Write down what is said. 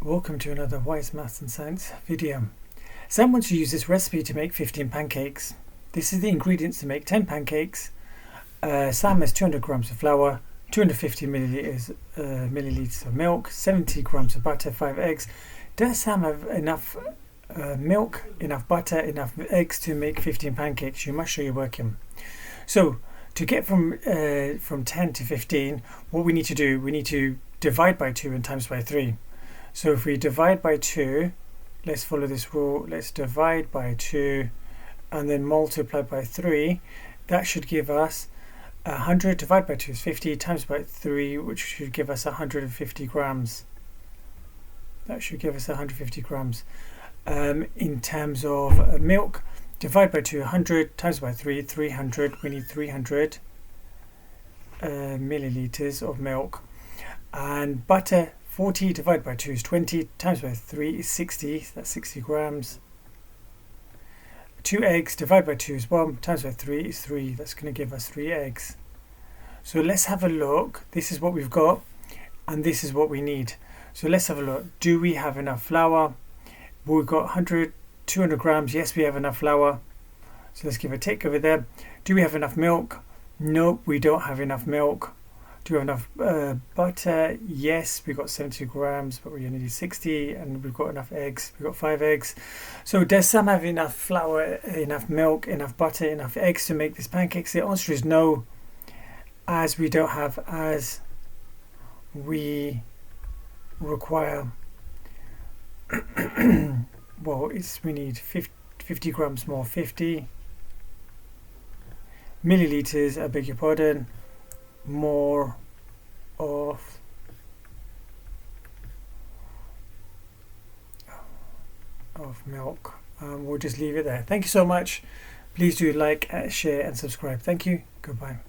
Welcome to another Wise Maths and Science video. Sam wants to use this recipe to make 15 pancakes. This is the ingredients to make 10 pancakes. Sam has 200 grams of flour, 250 milliliters of milk, 70 grams of butter, 5 eggs. Does Sam have enough milk, enough butter, enough eggs to make 15 pancakes? You must show your working. So to get from 10 to 15, what we need to do, we need to divide by 2 and times by 3. So if we divide by 2, let's follow this rule. Let's divide by 2 and then multiply by 3. That should give us 100. Divided by 2 is 50, times by 3, which should give us 150 grams. That should give us 150 grams. In terms of milk, divide by 2, 100, times by 3, 300. We need 300 milliliters of milk. And butter, 40 divided by 2 is 20, times by 3 is 60, that's 60 grams. 2 eggs divided by 2 is 1, times by 3 is 3, that's going to give us 3 eggs. So let's have a look. This is what we've got and this is what we need. So let's have a look. Do we have enough flour? Well, we've got 200 grams. Yes, we have enough flour. So let's give a tick over there. Do we have enough milk? Nope, we don't have enough milk. Do we have enough butter? Yes, we've got 70 grams, but we only need 60, and we've got enough eggs. We've got 5 eggs. So does Sam have enough flour, enough milk, enough butter, enough eggs to make these pancakes? The answer is no, as we don't have as we require. Well, we need 50 grams more, 50 milliliters, I beg your pardon, more of milk. We'll just leave it there. Thank you so much. Please do like, share and subscribe. Thank you. Goodbye.